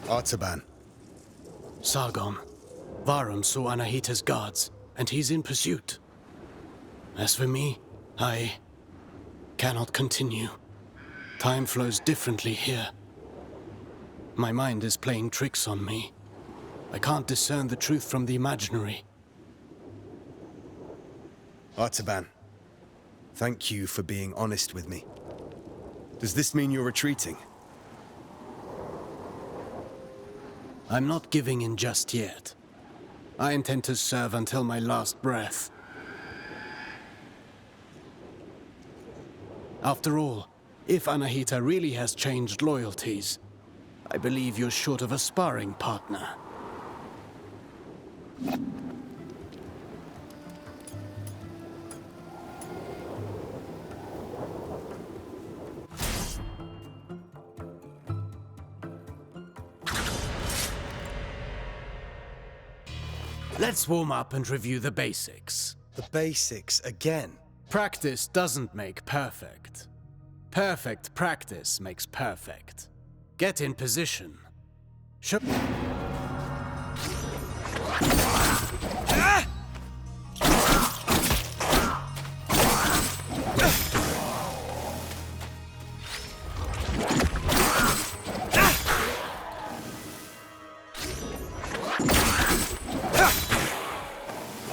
Artaban. Sargon. Varum saw Anahita's guards, and he's in pursuit. As for me, I cannot continue. Time flows differently here. My mind is playing tricks on me. I can't discern the truth from the imaginary. Artaban, thank you for being honest with me. Does this mean you're retreating? I'm not giving in just yet. I intend to serve until my last breath. After all, if Anahita really has changed loyalties, I believe you're short of a sparring partner. Let's warm up and review the basics. The basics again. Practice doesn't make perfect. Perfect practice makes perfect. Get in position. Show.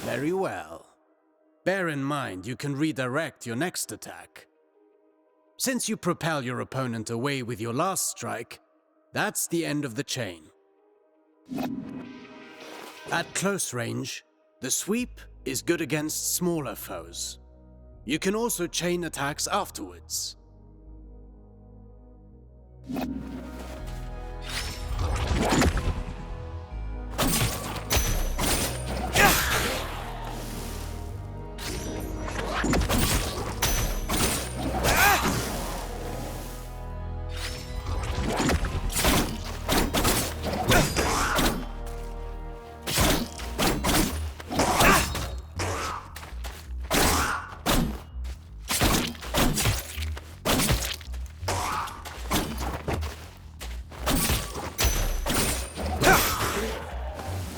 Very well. Bear in mind you can redirect your next attack. Since you propel your opponent away with your last strike, that's the end of the chain. At close range, the sweep is good against smaller foes. You can also chain attacks afterwards.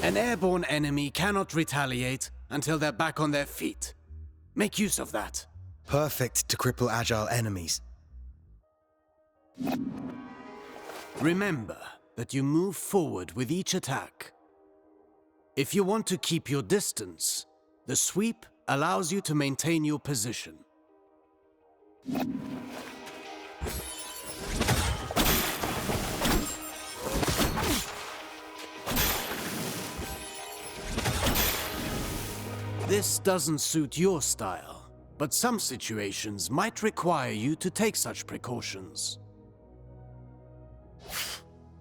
An airborne enemy cannot retaliate until they're back on their feet. Make use of that. Perfect to cripple agile enemies. Remember that you move forward with each attack. If you want to keep your distance, the sweep allows you to maintain your position. This doesn't suit your style, but some situations might require you to take such precautions.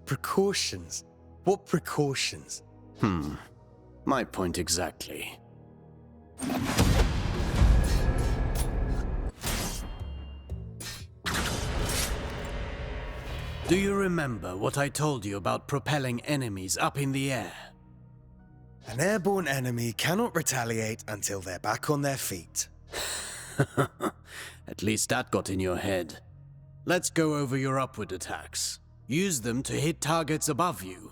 Precautions? What precautions? My point exactly. Do you remember what I told you about propelling enemies up in the air? An airborne enemy cannot retaliate until they're back on their feet. At least that got in your head. Let's go over your upward attacks. Use them to hit targets above you,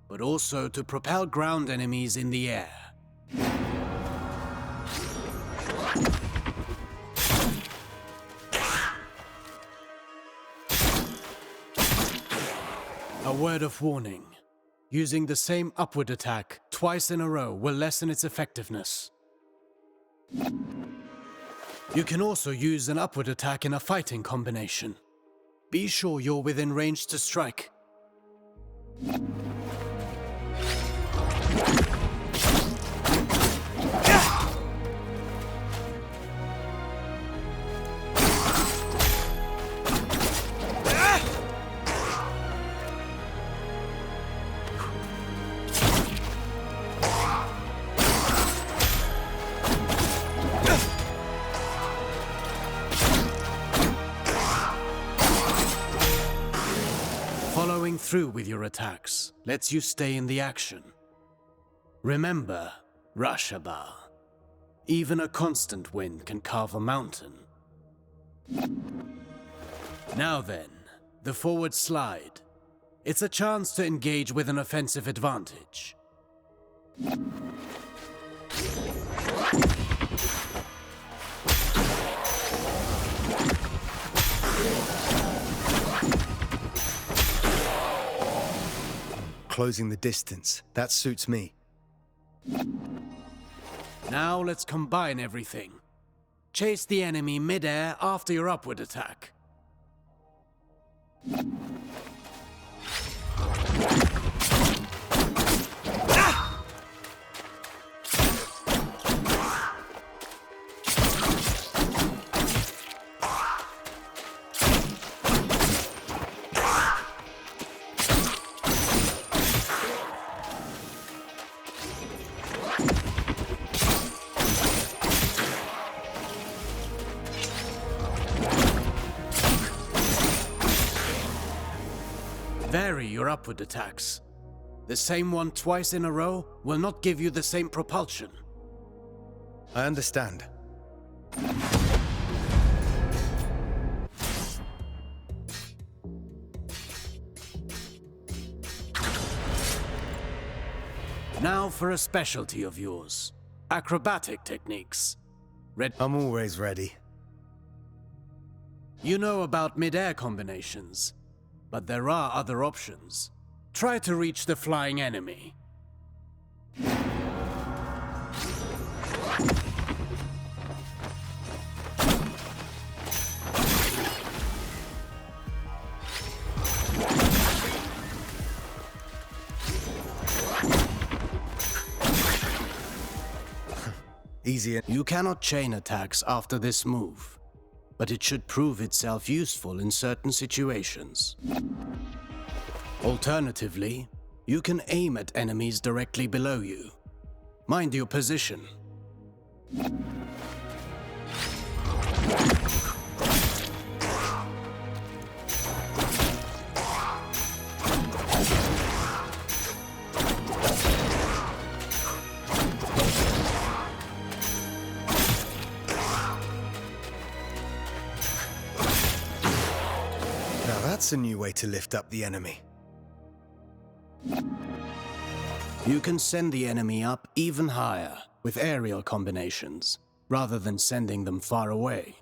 but also to propel ground enemies in the air. A word of warning. Using the same upward attack twice in a row will lessen its effectiveness. You can also use an upward attack in a fighting combination. Be sure you're within range to strike. Following through with your attacks lets you stay in the action. Remember, Rashaba. Even a constant wind can carve a mountain. Now then, the forward slide. It's a chance to engage with an offensive advantage. Closing the distance. That suits me. Now let's combine everything. Chase the enemy mid-air after your upward attack. Vary your upward attacks. The same one twice in a row will not give you the same propulsion. I understand. Now for a specialty of yours. Acrobatic techniques. I'm always ready. You know about mid-air combinations, but there are other options. Try to reach the flying enemy. Easier. You cannot chain attacks after this move, but it should prove itself useful in certain situations. Alternatively, you can aim at enemies directly below you. Mind your position. Now that's a new way to lift up the enemy. You can send the enemy up even higher with aerial combinations, rather than sending them far away.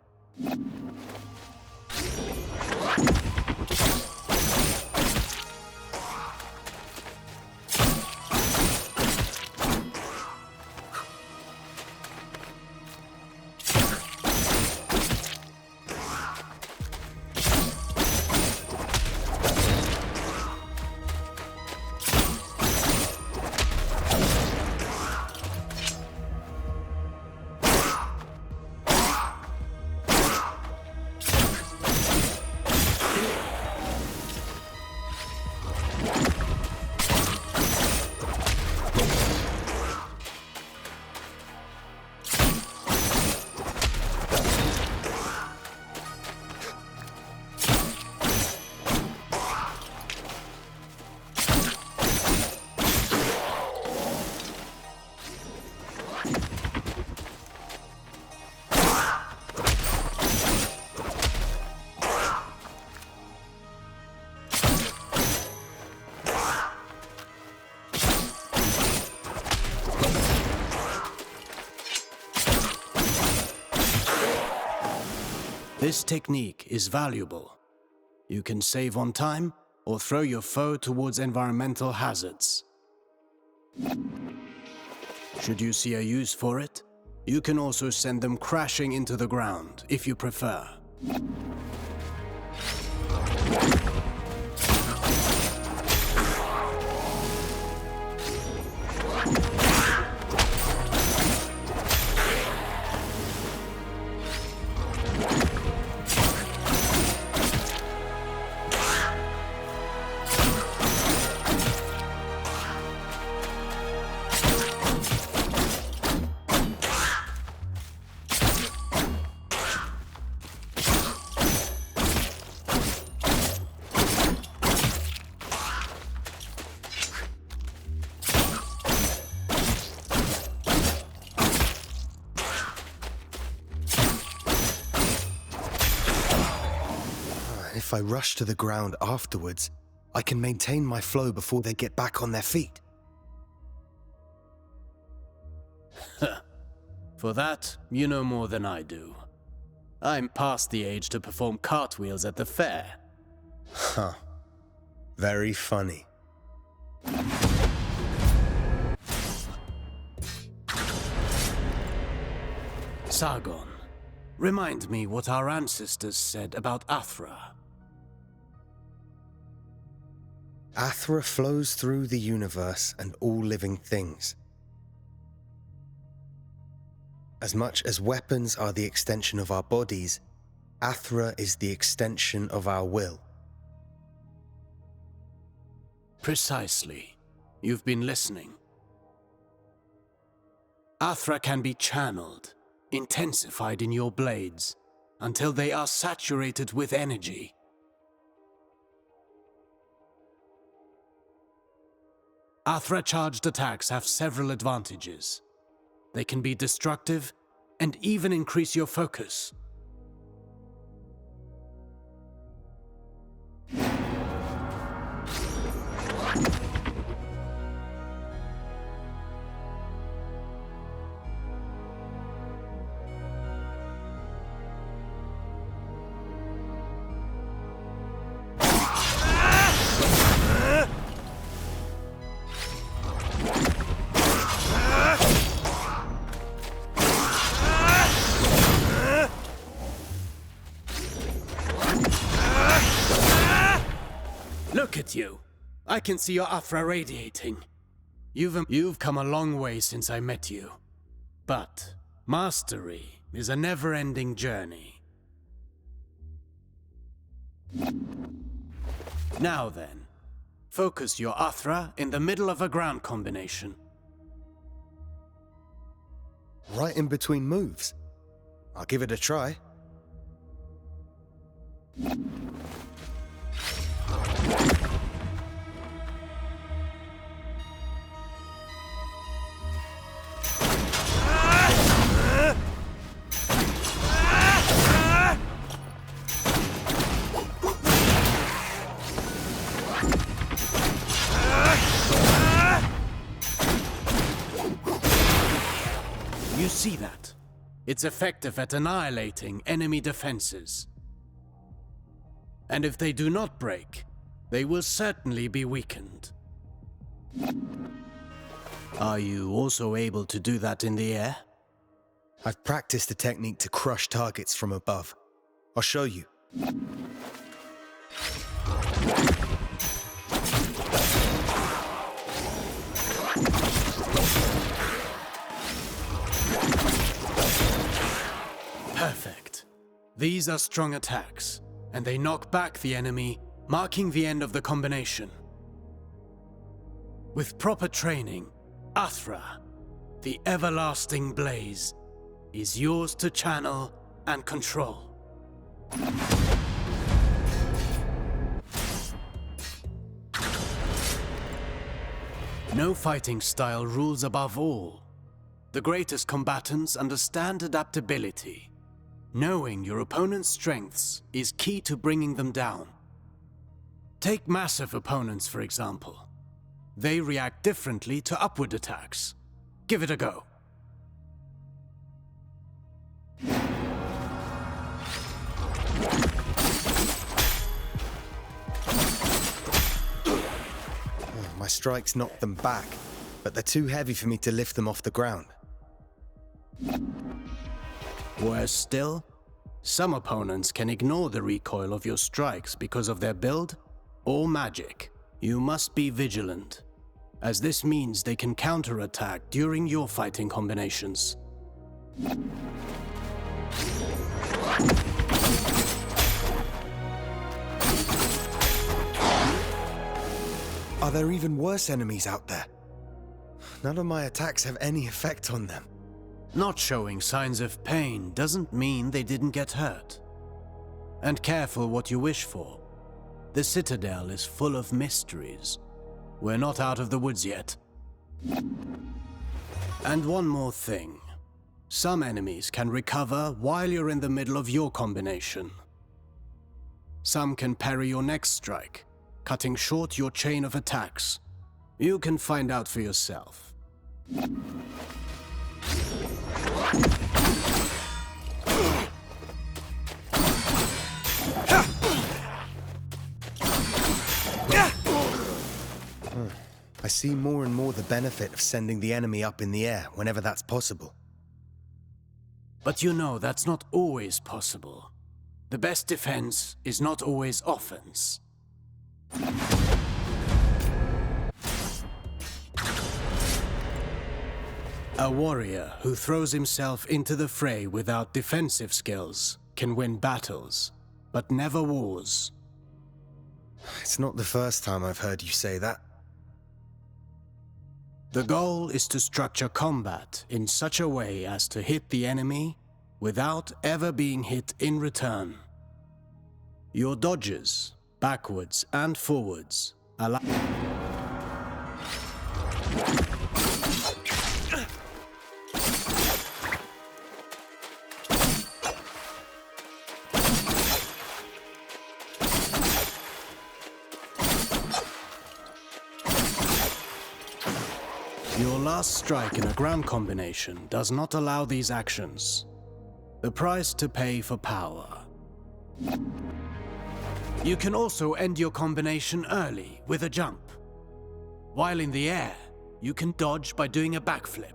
This technique is valuable. You can save on time or throw your foe towards environmental hazards. Should you see a use for it, you can also send them crashing into the ground if you prefer. If I rush to the ground afterwards, I can maintain my flow before they get back on their feet. For that, you know more than I do. I'm past the age to perform cartwheels at the fair. Huh. Very funny. Sargon, remind me what our ancestors said about Athra. Athra flows through the universe and all living things. As much as weapons are the extension of our bodies, Athra is the extension of our will. Precisely. You've been listening. Athra can be channeled, intensified in your blades, until they are saturated with energy. Athra-charged attacks have several advantages. They can be destructive and even increase your focus. Look at you. I can see your Athra radiating. You've come a long way since I met you. But mastery is a never-ending journey. Now then, focus your Athra in the middle of a ground combination. Right in between moves. I'll give it a try. You see that? It's effective at annihilating enemy defenses. And if they do not break, they will certainly be weakened. Are you also able to do that in the air? I've practiced the technique to crush targets from above. I'll show you. Perfect. These are strong attacks, and they knock back the enemy, marking the end of the combination. With proper training, Athra, the everlasting blaze, is yours to channel and control. No fighting style rules above all. The greatest combatants understand adaptability. Knowing your opponent's strengths is key to bringing them down. Take massive opponents, for example. They react differently to upward attacks. Give it a go. My strikes knocked them back, but they're too heavy for me to lift them off the ground. Worse still, some opponents can ignore the recoil of your strikes because of their build or magic. You must be vigilant, as this means they can counterattack during your fighting combinations. Are there even worse enemies out there? None of my attacks have any effect on them. Not showing signs of pain doesn't mean they didn't get hurt. And careful what you wish for. The Citadel is full of mysteries. We're not out of the woods yet. And one more thing. Some enemies can recover while you're in the middle of your combination. Some can parry your next strike, cutting short your chain of attacks. You can find out for yourself. I see more and more the benefit of sending the enemy up in the air whenever that's possible. But you know that's not always possible. The best defense is not always offense. A warrior who throws himself into the fray without defensive skills can win battles, but never wars. It's not the first time I've heard you say that. The goal is to structure combat in such a way as to hit the enemy without ever being hit in return. Your dodges, backwards and forwards, allow... Your last strike in a ground combination does not allow these actions. The price to pay for power. You can also end your combination early with a jump. While in the air, you can dodge by doing a backflip.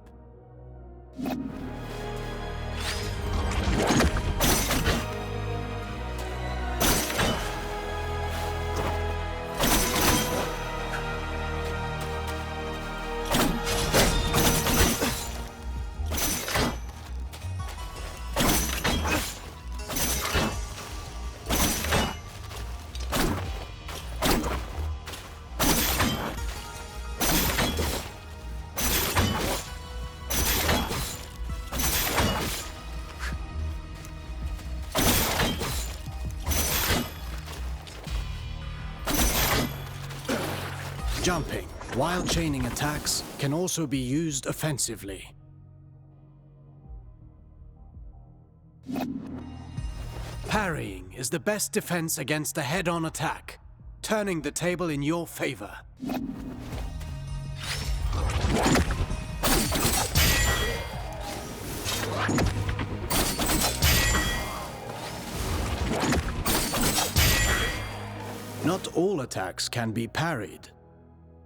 Jumping, while chaining attacks, can also be used offensively. Parrying is the best defense against a head-on attack, turning the table in your favor. Not all attacks can be parried.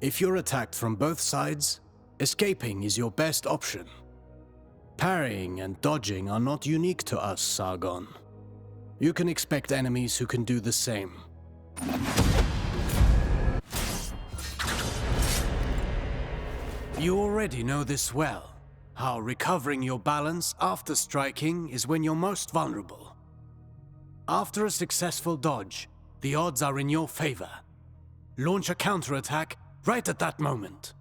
If you're attacked from both sides, escaping is your best option. Parrying and dodging are not unique to us, Sargon. You can expect enemies who can do the same. You already know this well, how recovering your balance after striking is when you're most vulnerable. After a successful dodge, the odds are in your favor. Launch a counterattack right at that moment.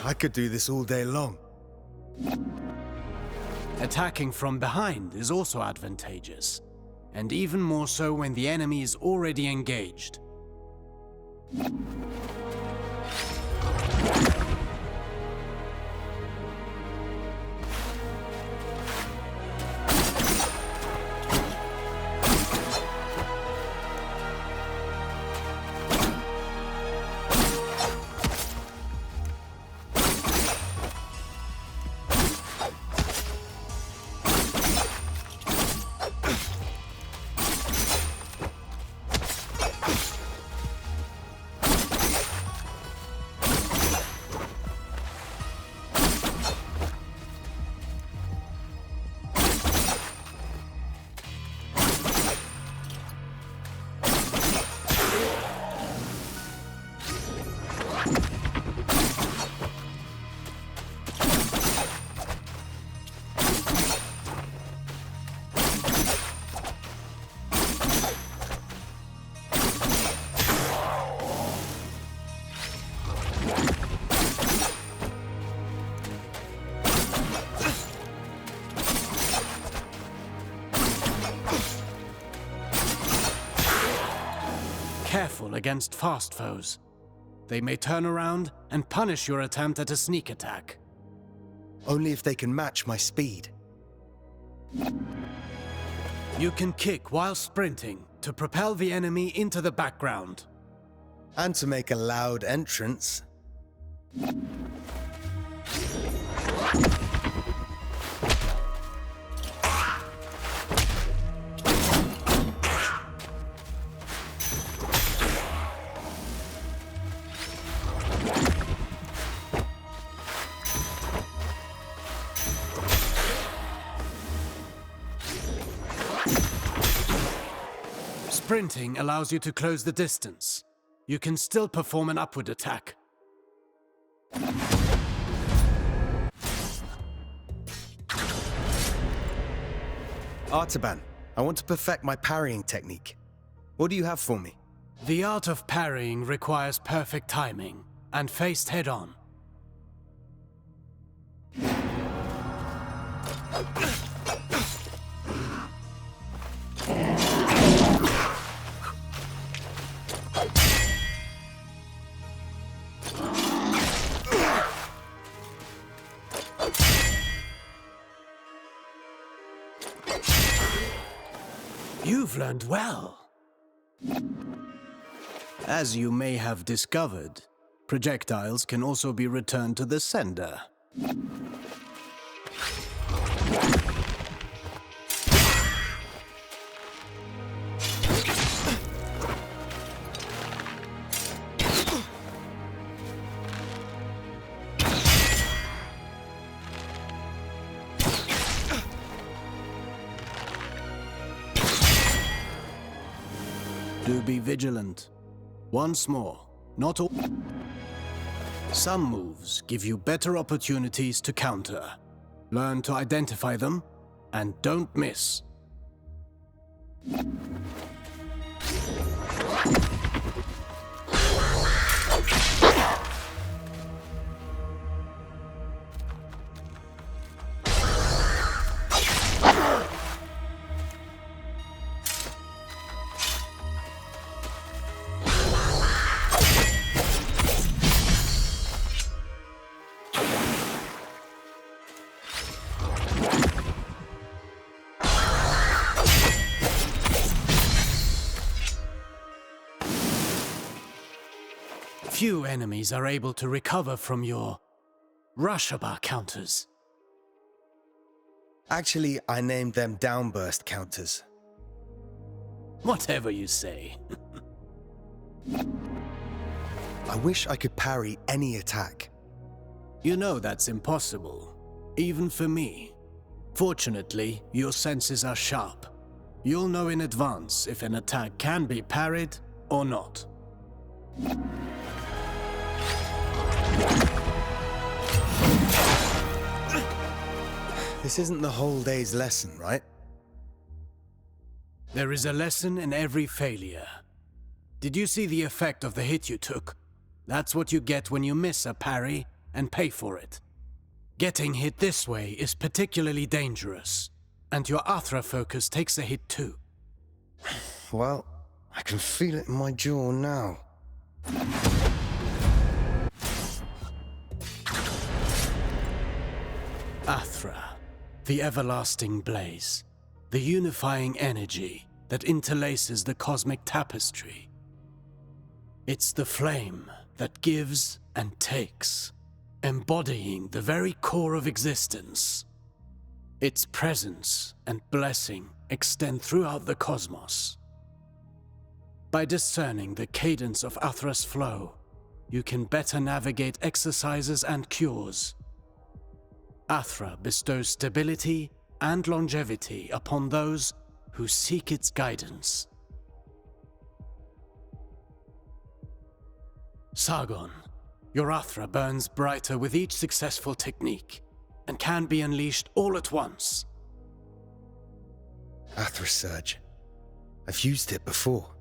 I could do this all day long. Attacking from behind is also advantageous, and even more so when the enemy is already engaged. careful against fast foes. They may turn around and punish your attempt at a sneak attack. Only if they can match my speed. You can kick while sprinting to propel the enemy into the background. And to make a loud entrance. Sprinting allows you to close the distance. You can still perform an upward attack. Artaban, I want to perfect my parrying technique. What do you have for me? The art of parrying requires perfect timing and faced head-on. You've learned well. As you may have discovered, projectiles can also be returned to the sender. Do be vigilant. Once more, not all. Some moves give you better opportunities to counter. Learn to identify them, and don't miss. Few enemies are able to recover from your Rashaba counters. Actually, I named them downburst counters. Whatever you say. I wish I could parry any attack. You know that's impossible, even for me. Fortunately, your senses are sharp. You'll know in advance if an attack can be parried or not. This isn't the whole day's lesson, right? There is a lesson in every failure. Did you see the effect of the hit you took? That's what you get when you miss a parry and pay for it. Getting hit this way is particularly dangerous, and your Athra focus takes a hit too. Well, I can feel it in my jaw now. Athra, the everlasting blaze, the unifying energy that interlaces the cosmic tapestry. It's the flame that gives and takes, embodying the very core of existence. Its presence and blessing extend throughout the cosmos. By discerning the cadence of Athra's flow, you can better navigate exercises and cures. Athra bestows stability and longevity upon those who seek its guidance. Sargon, your Athra burns brighter with each successful technique, and can be unleashed all at once. Athra Surge. I've used it before.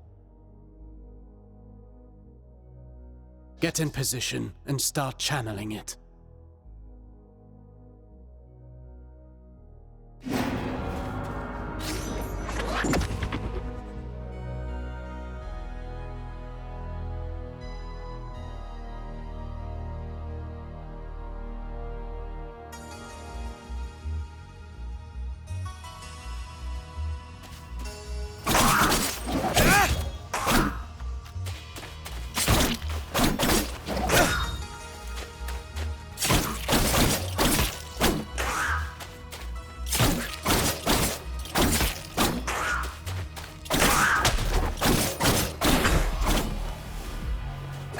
Get in position and start channeling it.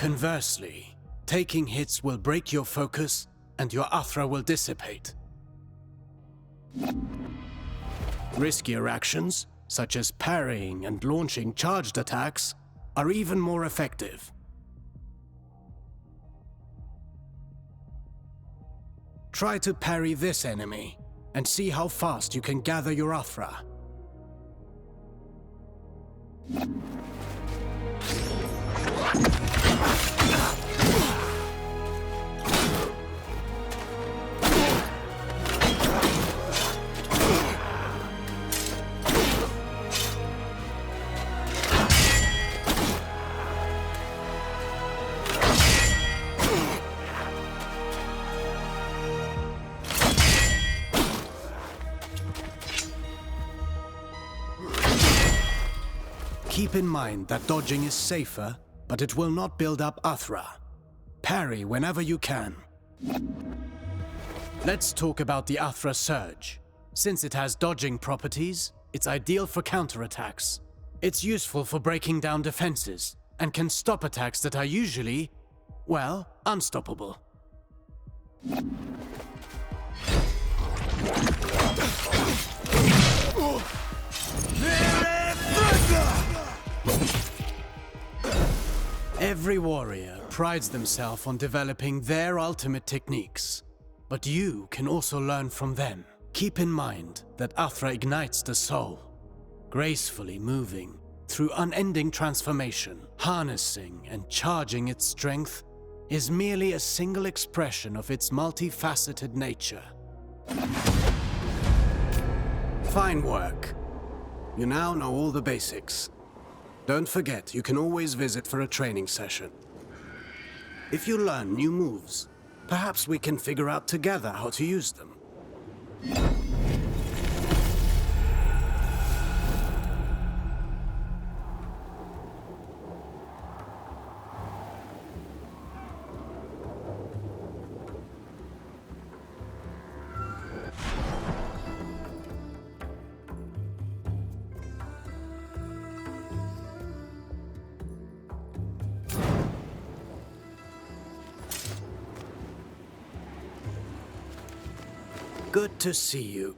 Conversely, taking hits will break your focus and your Athra will dissipate. Riskier actions, such as parrying and launching charged attacks, are even more effective. Try to parry this enemy, and see how fast you can gather your Athra. Keep in mind that dodging is safer, but it will not build up Athra. Parry whenever you can. Let's talk about the Athra Surge. Since it has dodging properties, it's ideal for counterattacks. It's useful for breaking down defenses, and can stop attacks that are usually, well, unstoppable. Every warrior prides themselves on developing their ultimate techniques, but you can also learn from them. Keep in mind that Athra ignites the soul, gracefully moving through unending transformation. Harnessing and charging its strength is merely a single expression of its multifaceted nature. Fine work. You now know all the basics. Don't forget, you can always visit for a training session. If you learn new moves, perhaps we can figure out together how to use them. Good to see you.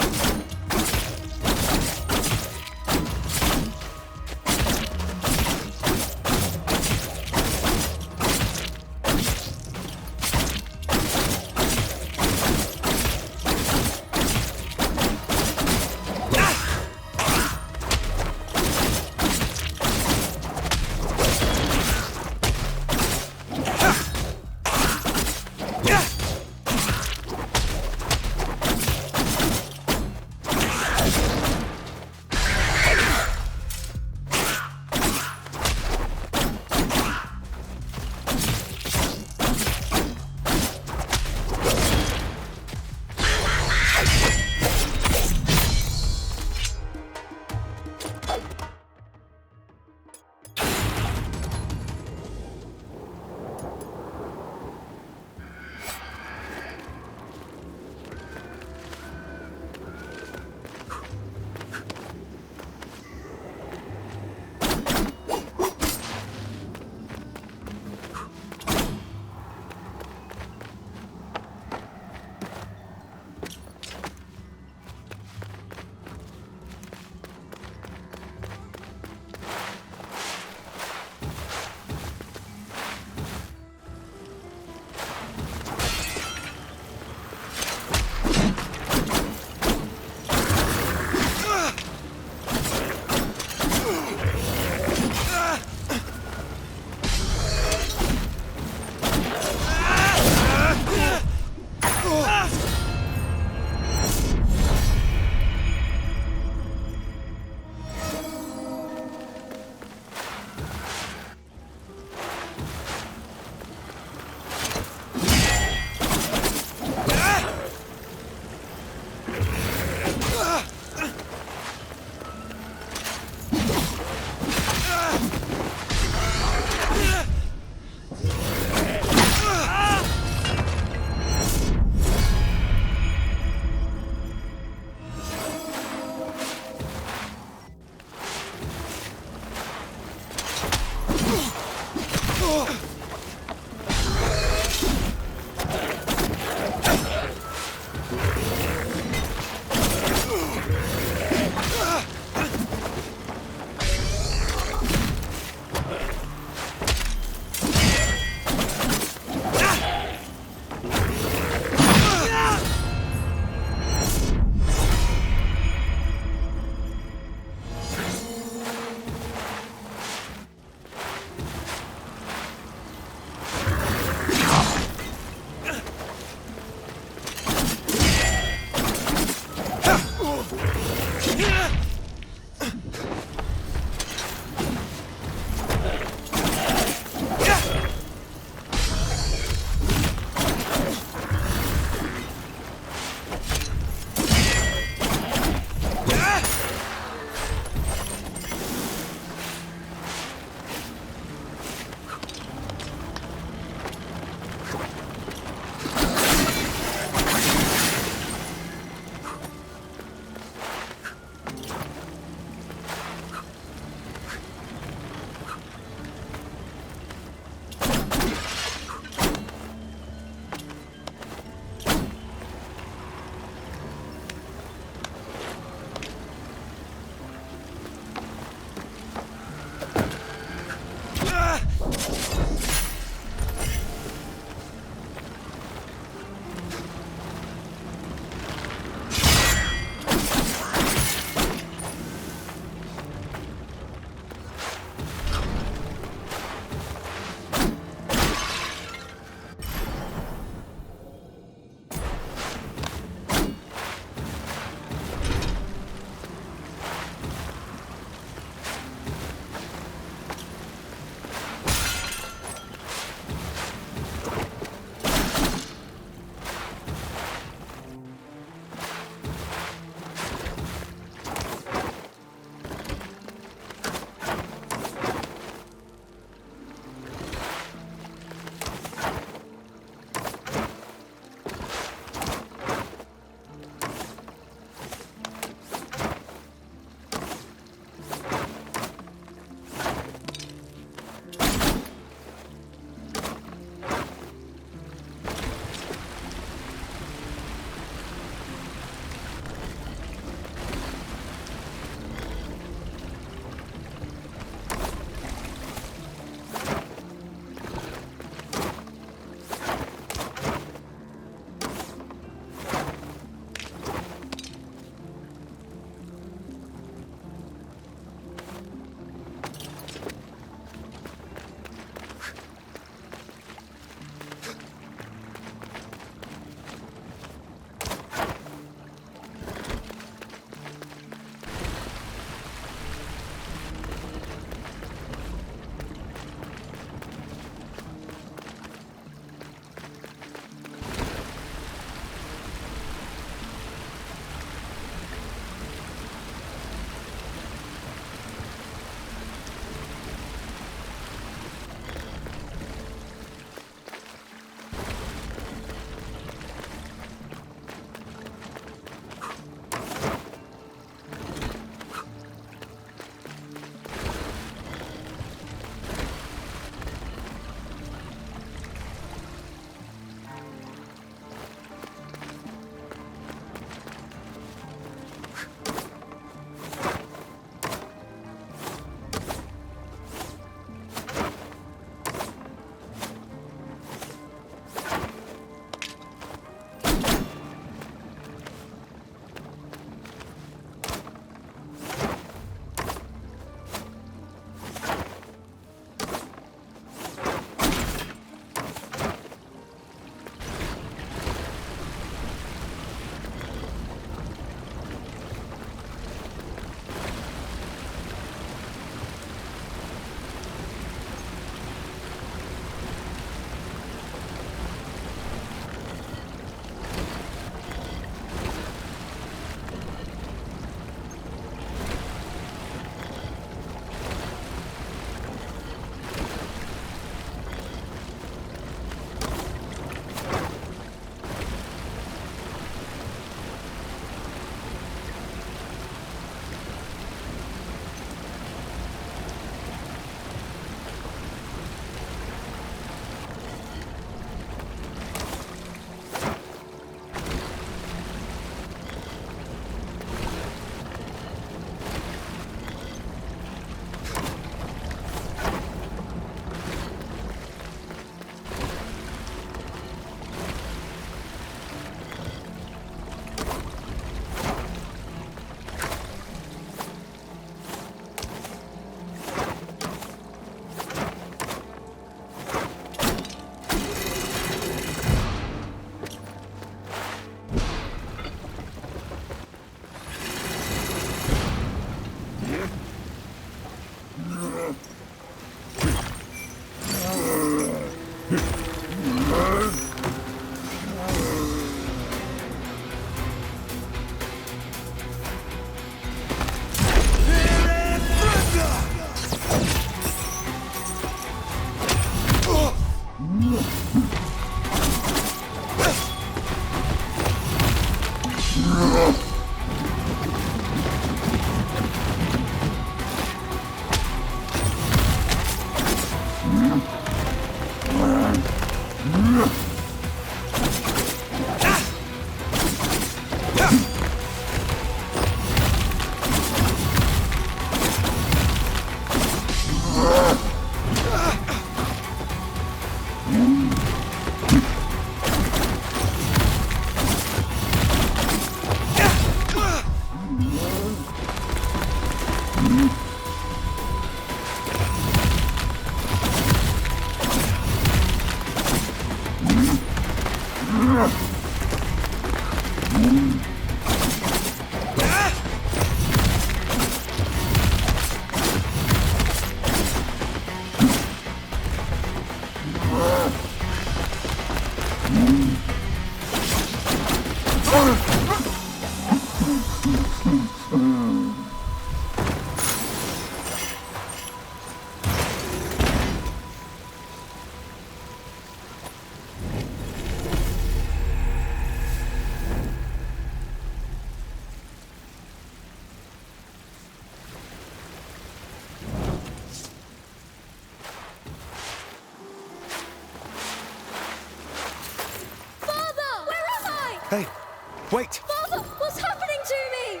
Wait! Father, what's happening to me?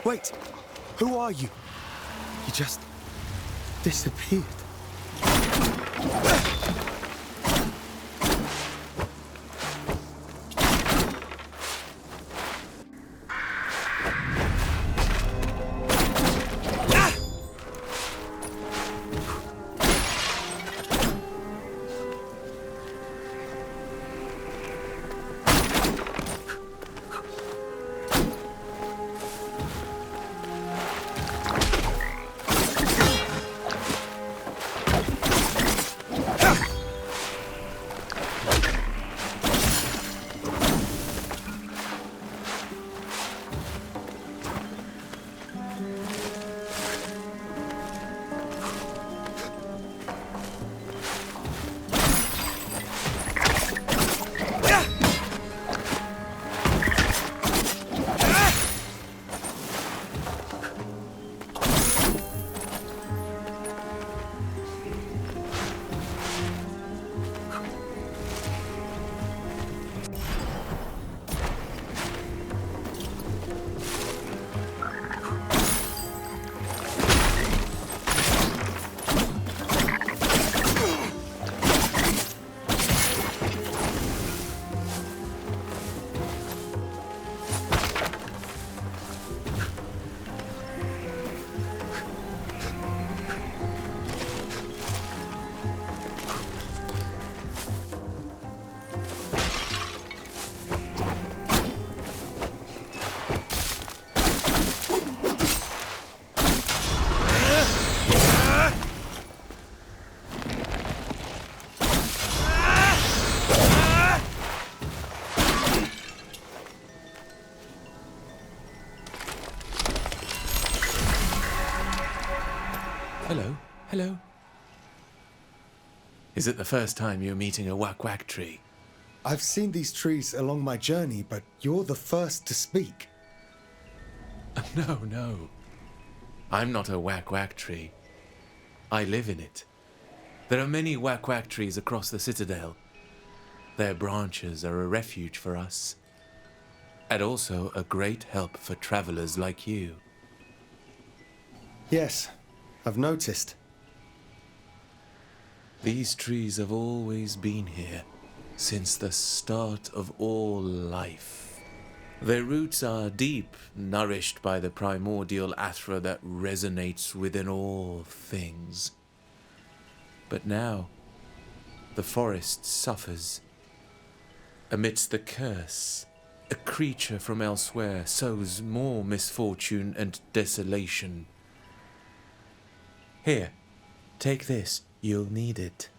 Wait! Who are you? You just disappeared. Hello, hello. Is it the first time you're meeting a wak-wak tree? I've seen these trees along my journey, but you're the first to speak. No. I'm not a wak-wak tree. I live in it. There are many wak-wak trees across the citadel. Their branches are a refuge for us, and also a great help for travelers like you. Yes, I've noticed. These trees have always been here, since the start of all life. Their roots are deep, nourished by the primordial athra that resonates within all things. But now, the forest suffers. Amidst the curse, a creature from elsewhere sows more misfortune and desolation. Here, take this. You'll need it.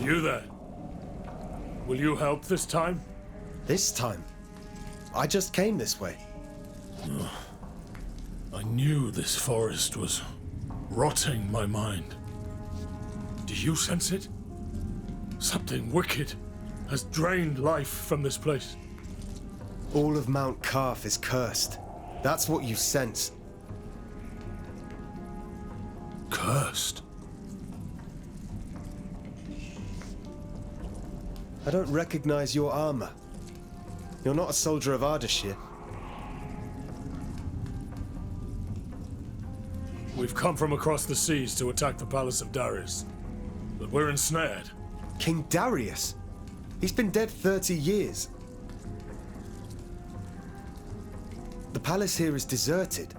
You there. Will you help this time? This time? I just came this way. I knew this forest was rotting my mind. Do you sense it? Something wicked has drained life from this place. All of Mount Calf is cursed. That's what you sense. Cursed? I don't recognize your armor. You're not a soldier of Ardashir. We've come from across the seas to attack the palace of Darius. But we're ensnared. King Darius? He's been dead 30 years. The palace here is deserted.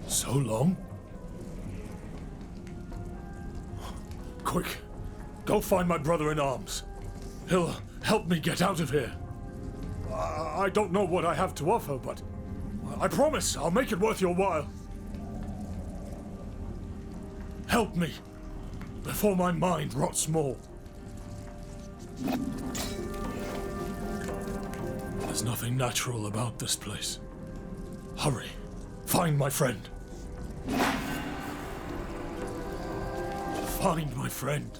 So long? Quick, go find my brother in arms. He'll help me get out of here. I don't know what I have to offer, but I promise I'll make it worth your while. Help me before my mind rots more. There's nothing natural about this place. Hurry, find my friend. Find my friend.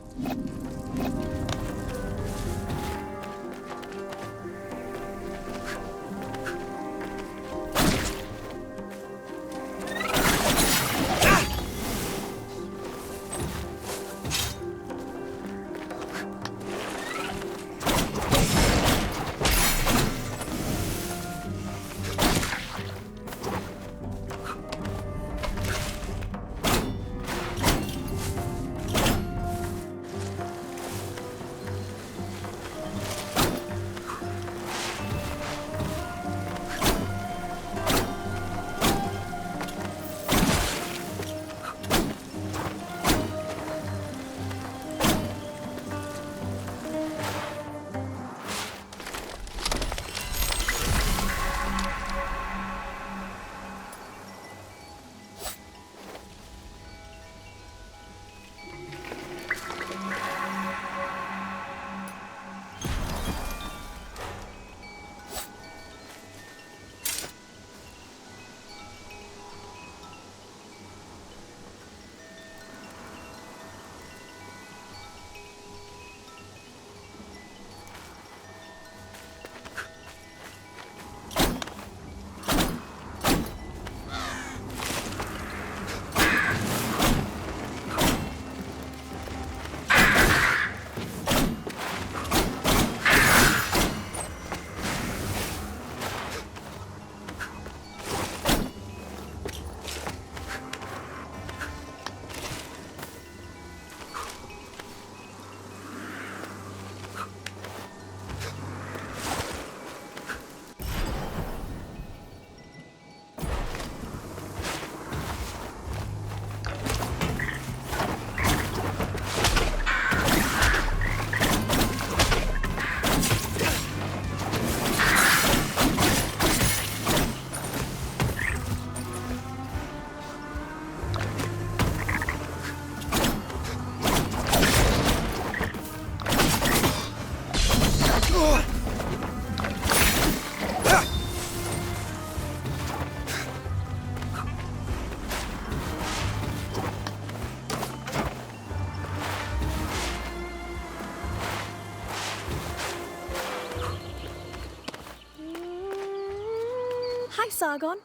Hi, Sargon.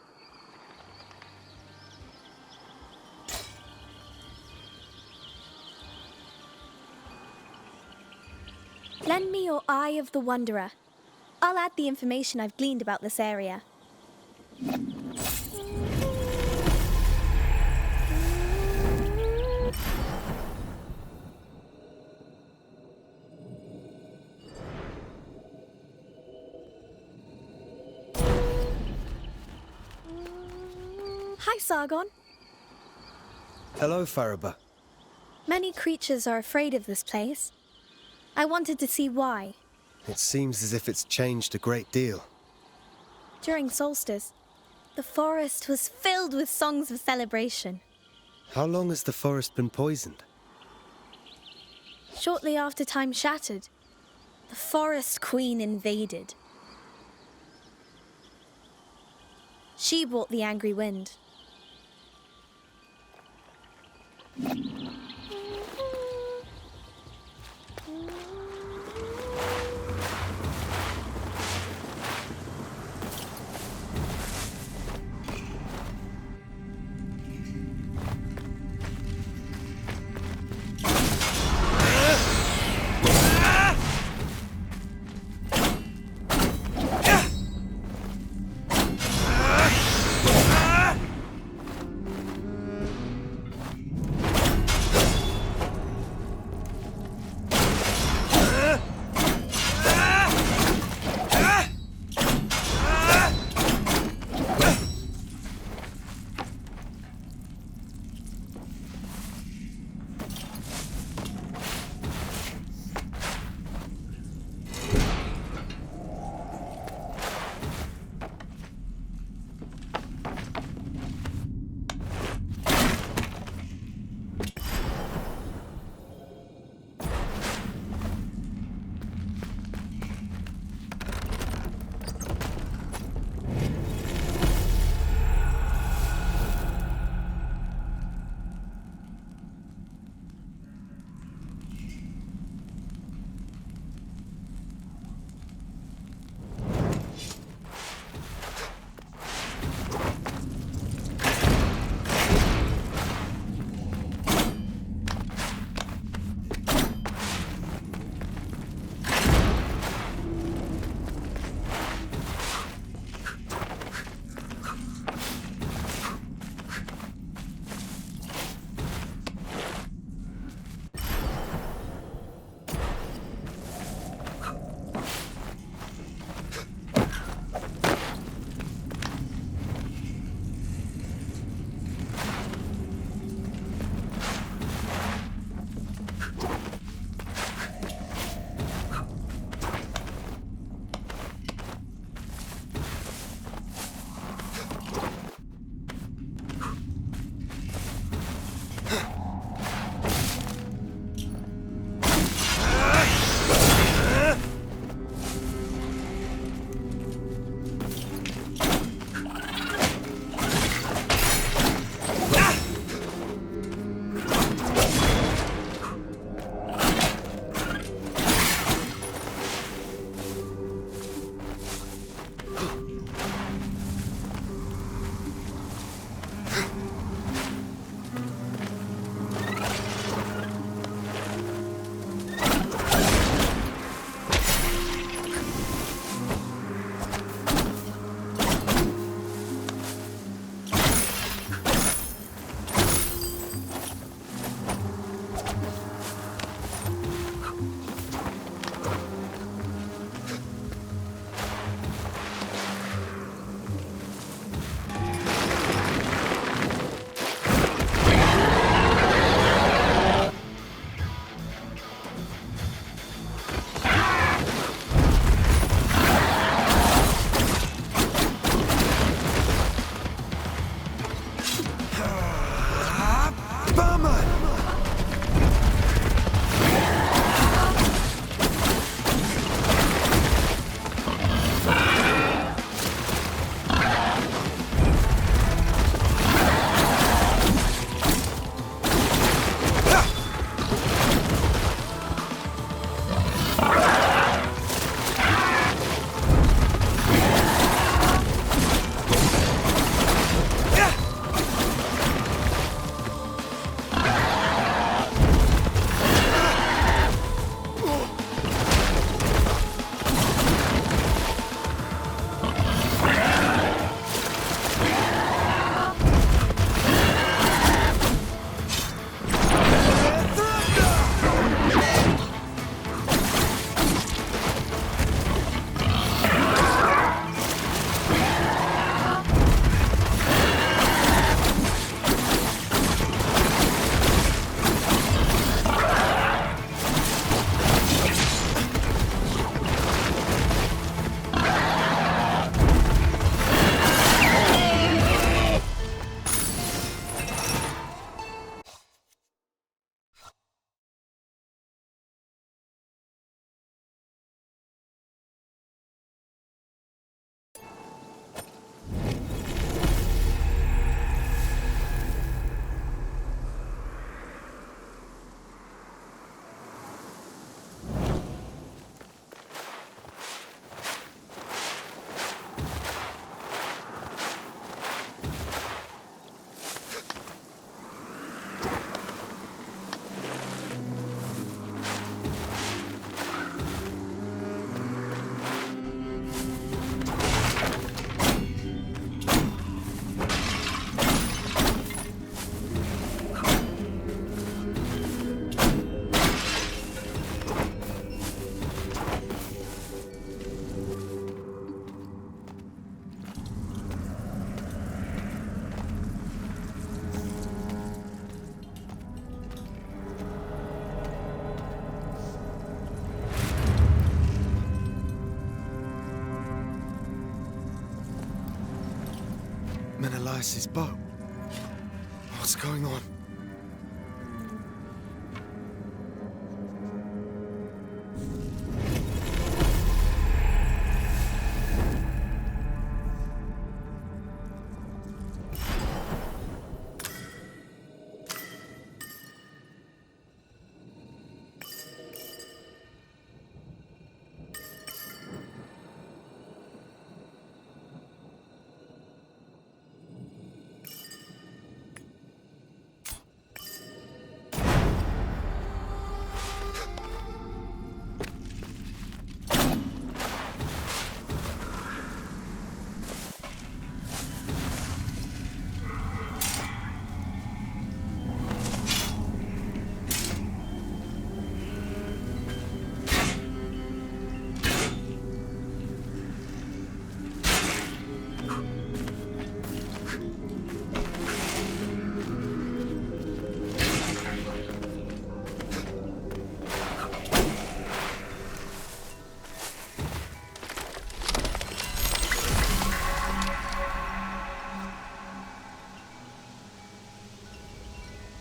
Lend me your Eye of the Wanderer. I'll add the information I've gleaned about this area. Hi, Sargon. Hello, Faraba. Many creatures are afraid of this place. I wanted to see why. It seems as if it's changed a great deal. During solstice, the forest was filled with songs of celebration. How long has the forest been poisoned? Shortly after time shattered, the Forest Queen invaded. She brought the angry wind. Menelaus's bow. What's going on?